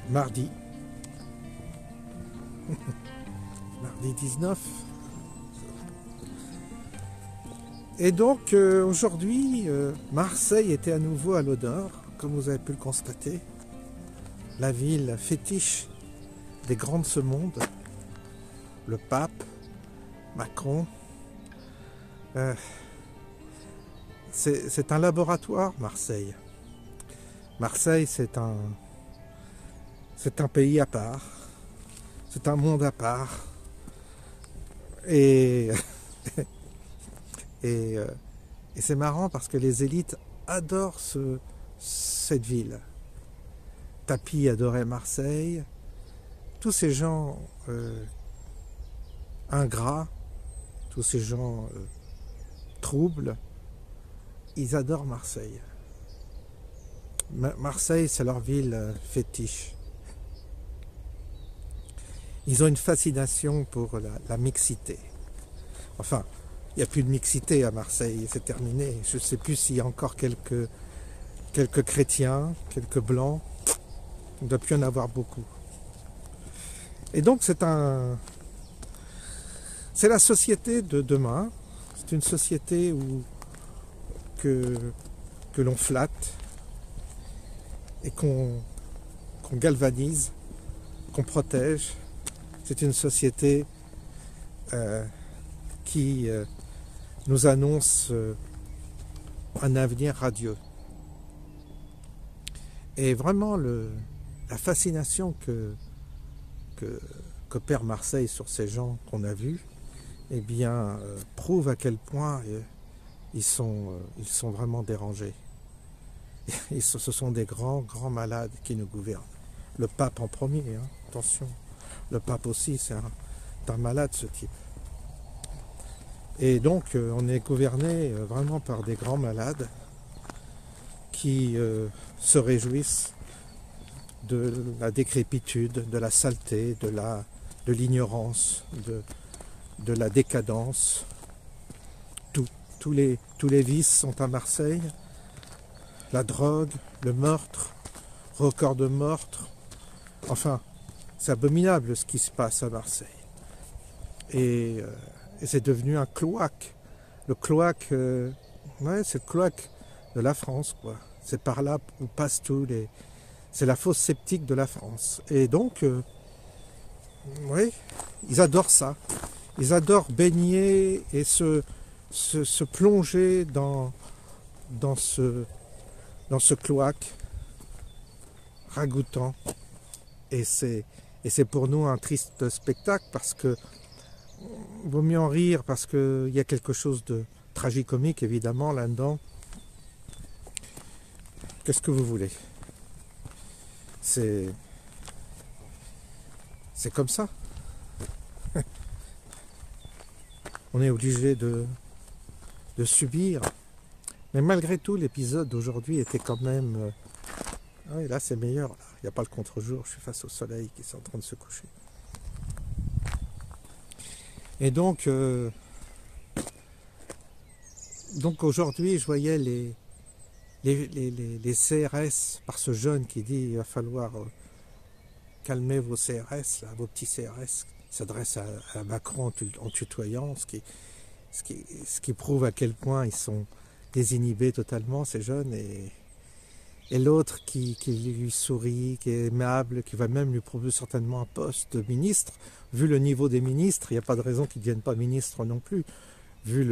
mardi, mardi 19. Et donc aujourd'hui, Marseille était à nouveau à l'honneur, comme vous avez pu le constater. La ville fétiche des grands de ce monde, le pape, Macron. C'est un laboratoire, Marseille. Marseille, c'est un pays à part, c'est un monde à part. Et c'est marrant parce que les élites adorent cette ville. Tapi adorait Marseille. Tous ces gens ingrats, tous ces gens troubles, ils adorent Marseille. Marseille, c'est leur ville fétiche. Ils ont une fascination pour la mixité. Enfin, il n'y a plus de mixité à Marseille, c'est terminé. Je ne sais plus s'il y a encore quelques chrétiens, quelques blancs. Il ne doit plus y en avoir beaucoup. Et donc c'est la société de demain. C'est une société que l'on flatte et qu'on galvanise, qu'on protège. C'est une société qui nous annonce un avenir radieux. Et vraiment la fascination qu'opère Marseille sur ces gens qu'on a vus, eh bien, prouve à quel point ils sont vraiment dérangés. Et ce sont des grands malades qui nous gouvernent. Le pape en premier, hein, attention. Le pape aussi, c'est un malade, ce type. Et donc, on est gouverné vraiment par des grands malades qui se réjouissent de la décrépitude, de la saleté, de l'ignorance, de la décadence. Tous les vices sont à Marseille. La drogue, le meurtre, record de meurtres. Enfin, c'est abominable ce qui se passe à Marseille. Et c'est devenu un cloaque. Le cloaque, c'est le cloaque de la France, quoi. C'est par là où passent c'est la fosse septique de la France. Et donc, ils adorent ça. Ils adorent baigner et se plonger dans ce cloaque ragoûtant. Et c'est pour nous un triste spectacle parce que vaut mieux en rire parce qu'il y a quelque chose de tragicomique évidemment là-dedans. Qu'est-ce que vous voulez? C'est comme ça. On est obligé de subir. Mais malgré tout, l'épisode d'aujourd'hui était quand même... Oui, là c'est meilleur. Il n'y a pas le contre-jour, je suis face au soleil qui est en train de se coucher. Et donc aujourd'hui, je voyais les CRS par ce jeune qui dit il va falloir calmer vos CRS, là, vos petits CRS, qui s'adresse à Macron en tutoyant, ce qui prouve à quel point ils sont désinhibés totalement, ces jeunes, et l'autre qui lui sourit, qui est aimable, qui va même lui proposer certainement un poste de ministre. Vu le niveau des ministres, il n'y a pas de raison qu'ils ne deviennent pas ministres non plus. Vu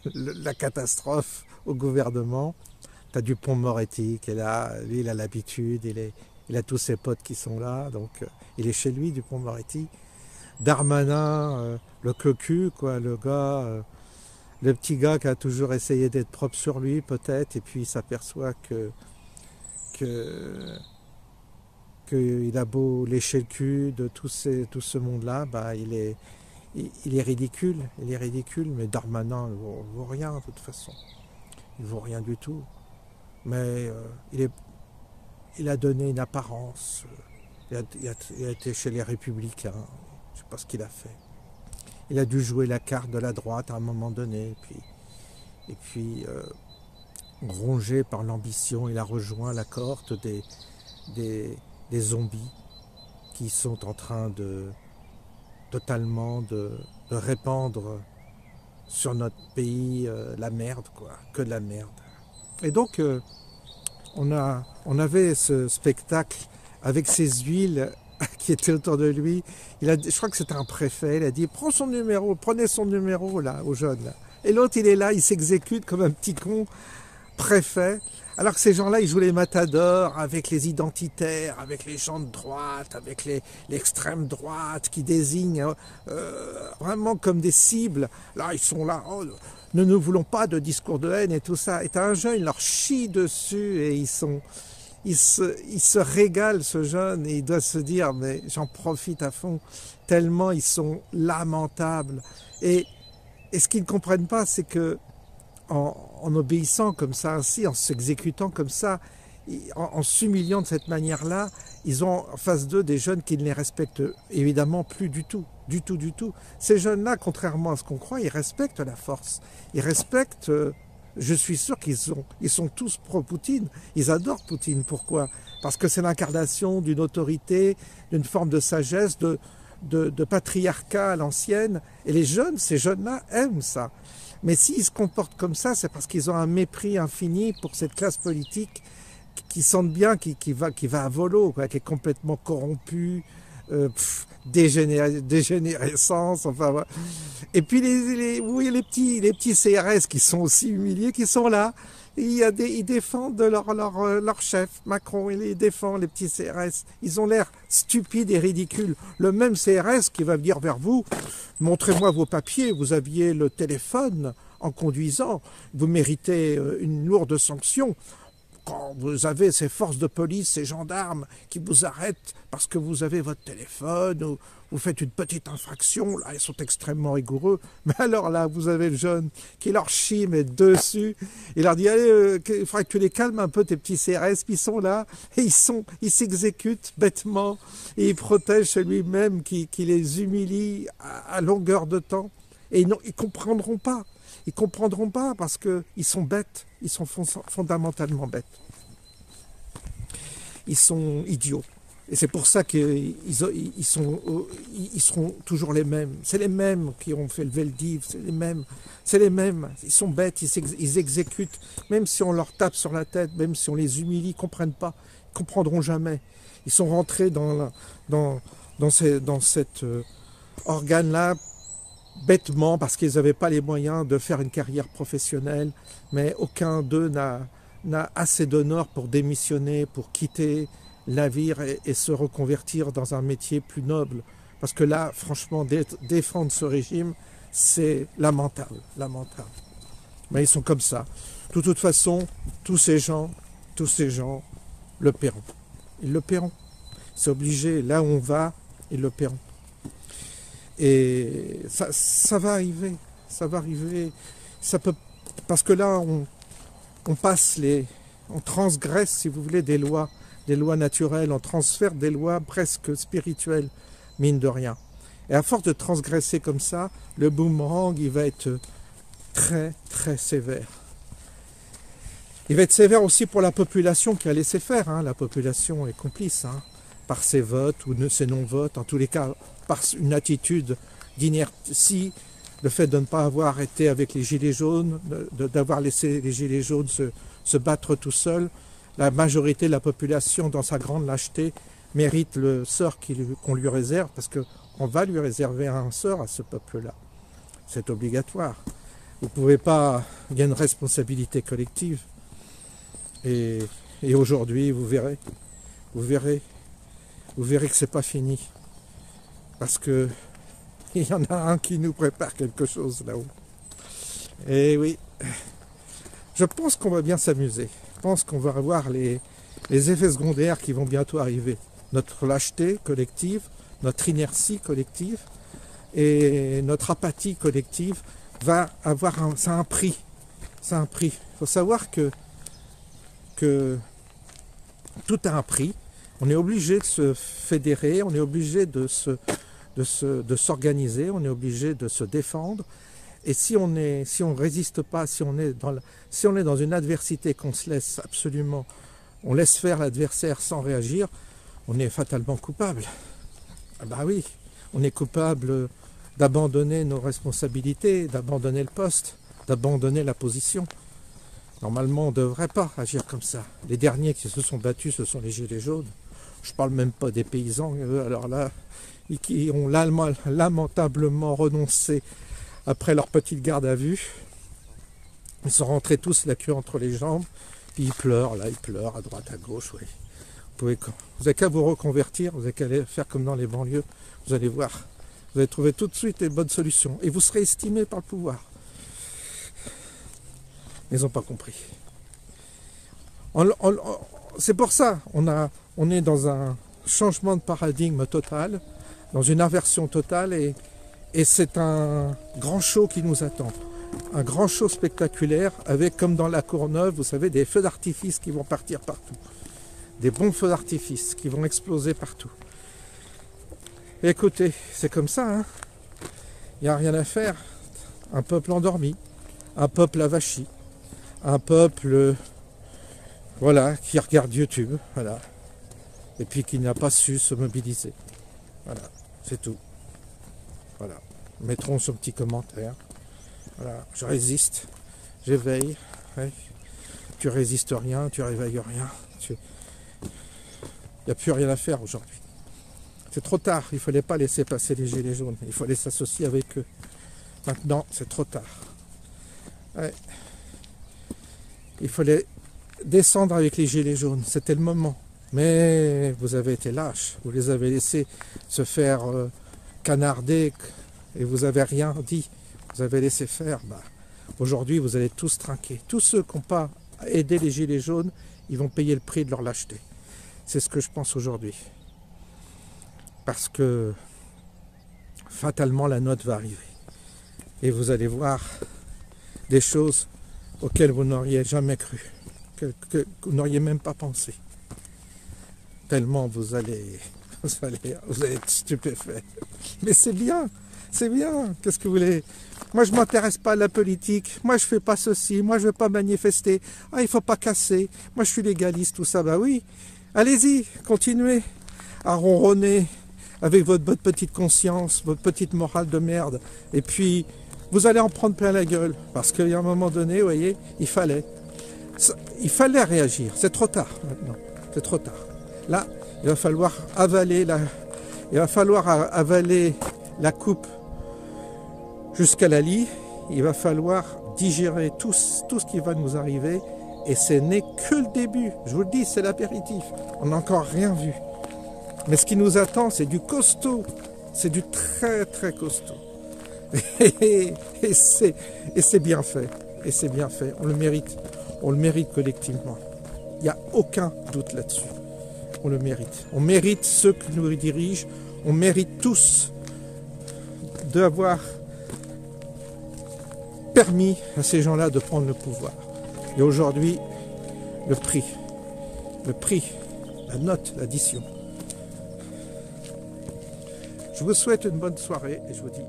la catastrophe au gouvernement, tu as Dupond-Moretti qui est là, lui il a l'habitude, il a tous ses potes qui sont là, donc il est chez lui, Dupond-Moretti. Darmanin, le cocu, quoi, le gars, le petit gars qui a toujours essayé d'être propre sur lui peut-être, et puis il s'aperçoit qu'il a beau lécher le cul de tout ce monde-là, bah, il est ridicule, mais Darmanin ne vaut rien de toute façon. Il ne vaut rien du tout. Mais il a donné une apparence. Il a été chez les Républicains. Je ne sais pas ce qu'il a fait. Il a dû jouer la carte de la droite à un moment donné. Et puis rongé par l'ambition, il a rejoint la cohorte des des zombies qui sont en train totalement de répandre sur notre pays la merde, quoi, que de la merde. Et donc, on avait ce spectacle avec ces huiles qui étaient autour de lui. Je crois que c'était un préfet, il a dit « prenez son numéro là, aux jeunes. Là. » Et l'autre, il est là, il s'exécute comme un petit con, préfet. Alors que ces gens-là, ils jouent les matadors avec les identitaires, avec les gens de droite, avec l'extrême droite qui désignent vraiment comme des cibles. Là, ils sont là, oh, nous voulons pas de discours de haine et tout ça. Et t'as un jeune, il leur chie dessus et il se régale, ce jeune, et il doit se dire, mais j'en profite à fond, tellement ils sont lamentables. Et ce qu'ils ne comprennent pas, c'est que en obéissant comme ça, ainsi, en s'exécutant comme ça, en s'humiliant de cette manière-là, ils ont en face d'eux des jeunes qui ne les respectent évidemment plus du tout, du tout, du tout. Ces jeunes-là, contrairement à ce qu'on croit, ils respectent la force, ils respectent... je suis sûr qu'ils sont tous pro-Poutine, ils adorent Poutine. Pourquoi? Parce que c'est l'incarnation d'une autorité, d'une forme de sagesse, de patriarcat à l'ancienne. Et les jeunes, ces jeunes-là aiment ça. Mais s'ils se comportent comme ça, c'est parce qu'ils ont un mépris infini pour cette classe politique qui sentent bien, qui va à volo, quoi, qui est complètement corrompue, dégénérescence, enfin voilà. Et puis les petits CRS qui sont aussi humiliés, qui sont là, ils défendent leur chef, Macron, il les défend, les petits CRS. Ils ont l'air stupides et ridicules. Le même CRS qui va venir vers vous, montrez-moi vos papiers, vous aviez le téléphone en conduisant, vous méritez une lourde sanction. Quand vous avez ces forces de police, ces gendarmes qui vous arrêtent parce que vous avez votre téléphone ou vous faites une petite infraction, là ils sont extrêmement rigoureux. Mais alors là, vous avez le jeune qui leur chie mais dessus. Il leur dit allez, il faudrait que tu les calmes un peu tes petits CRS, puis ils sont là et ils s'exécutent bêtement et ils protègent celui-même qui les humilie à longueur de temps. Et ils comprendront pas. Ils comprendront pas parce qu'ils sont bêtes, ils sont fondamentalement bêtes. Ils sont idiots. Et c'est pour ça qu'ils seront toujours les mêmes. C'est les mêmes qui ont fait le Veldiv, c'est les mêmes. Ils sont bêtes, ils exécutent. Même si on leur tape sur la tête, même si on les humilie, ils ne comprennent pas. Ils ne comprendront jamais. Ils sont rentrés dans cet organe-là bêtement parce qu'ils n'avaient pas les moyens de faire une carrière professionnelle, mais aucun d'eux n'a assez d'honneur pour démissionner, pour quitter le navire et se reconvertir dans un métier plus noble. Parce que là, franchement, défendre ce régime, c'est lamentable, lamentable. Mais ils sont comme ça. De toute façon, tous ces gens le paieront. Ils le paieront. C'est obligé, là où on va, ils le paieront. Et ça va arriver, parce que là, on transgresse, si vous voulez, des lois naturelles, on transfère des lois presque spirituelles, mine de rien. Et à force de transgresser comme ça, le boomerang, il va être très, très sévère. Il va être sévère aussi pour la population qui a laissé faire, hein. La population est complice, hein, par ses votes ou ses non-votes, en tous les cas, par une attitude d'inertie, le fait de ne pas avoir été avec les gilets jaunes, d'avoir laissé les gilets jaunes se battre tout seuls. La majorité de la population, dans sa grande lâcheté, mérite le sort qu'on lui réserve, parce qu'on va lui réserver un sort à ce peuple-là. C'est obligatoire. Vous ne pouvez pas... Il y a une responsabilité collective. Et aujourd'hui, vous verrez que c'est pas fini. Parce que il y en a un qui nous prépare quelque chose là-haut. Et oui, je pense qu'on va bien s'amuser. Je pense qu'on va avoir les effets secondaires qui vont bientôt arriver. Notre lâcheté collective, notre inertie collective et notre apathie collective va avoir un prix. C'est un prix. Il faut savoir que tout a un prix. On est obligé de se fédérer, on est obligé de s'organiser, on est obligé de se défendre. Et si on résiste pas, si on est dans une adversité qu'on se laisse absolument, on laisse faire l'adversaire sans réagir, on est fatalement coupable. Ah bah oui, on est coupable d'abandonner nos responsabilités, d'abandonner le poste, d'abandonner la position. Normalement, on ne devrait pas agir comme ça. Les derniers qui se sont battus, ce sont les gilets jaunes. Je ne parle même pas des paysans, alors là, qui ont lamentablement renoncé après leur petite garde à vue. Ils sont rentrés tous la queue entre les jambes, puis ils pleurent, là, ils pleurent à droite, à gauche, oui. Vous n'avez qu'à vous reconvertir, vous n'avez qu'à aller faire comme dans les banlieues, vous allez voir. Vous allez trouver tout de suite les bonnes solutions. Et vous serez estimé par le pouvoir. Ils n'ont pas compris. C'est pour ça, on est dans un changement de paradigme total, dans une inversion totale, et c'est un grand show qui nous attend. Un grand show spectaculaire, avec, comme dans la Courneuve, vous savez, des feux d'artifice qui vont partir partout. Des bons feux d'artifice qui vont exploser partout. Et écoutez, c'est comme ça, hein. Il n'y a rien à faire. Un peuple endormi, un peuple avachi, un peuple, voilà, qui regarde YouTube, voilà, et puis qui n'a pas su se mobiliser. Voilà, c'est tout. Voilà, mettrons ce petit commentaire. Voilà, je résiste, j'éveille. Ouais. Tu résistes rien, tu réveilles rien. Il n'y a plus rien à faire aujourd'hui. C'est trop tard, il ne fallait pas laisser passer les gilets jaunes, il fallait s'associer avec eux. Maintenant, c'est trop tard. Ouais. Il fallait descendre avec les gilets jaunes, c'était le moment. Mais vous avez été lâches, vous les avez laissés se faire canarder et vous n'avez rien dit. Vous avez laissé faire. Bah, aujourd'hui, vous allez tous trinquer. Tous ceux qui n'ont pas aidé les gilets jaunes, ils vont payer le prix de leur lâcheté. C'est ce que je pense aujourd'hui. Parce que fatalement, la note va arriver. Et vous allez voir des choses auxquelles vous n'auriez jamais cru, que vous n'auriez même pas pensé. Tellement vous allez être stupéfait. Mais c'est bien, qu'est-ce que vous voulez? Moi je ne m'intéresse pas à la politique, moi je ne fais pas ceci, moi je ne veux pas manifester, il ne faut pas casser, moi je suis légaliste, tout ça, bah oui, allez-y, continuez à ronronner avec votre petite conscience, votre petite morale de merde, et puis vous allez en prendre plein la gueule, parce qu'il y a un moment donné, vous voyez, il fallait réagir, c'est trop tard maintenant, c'est trop tard. Là, il va falloir avaler la coupe jusqu'à la lie. Il va falloir digérer tout ce qui va nous arriver. Et ce n'est que le début. Je vous le dis, c'est l'apéritif. On n'a encore rien vu. Mais ce qui nous attend, c'est du costaud. C'est du très très costaud. Et c'est bien fait. Et c'est bien fait. On le mérite. On le mérite collectivement. Il n'y a aucun doute là-dessus. On le mérite. On mérite ceux qui nous dirigent. On mérite tous d'avoir permis à ces gens-là de prendre le pouvoir. Et aujourd'hui, le prix, la note, l'addition. Je vous souhaite une bonne soirée et je vous dis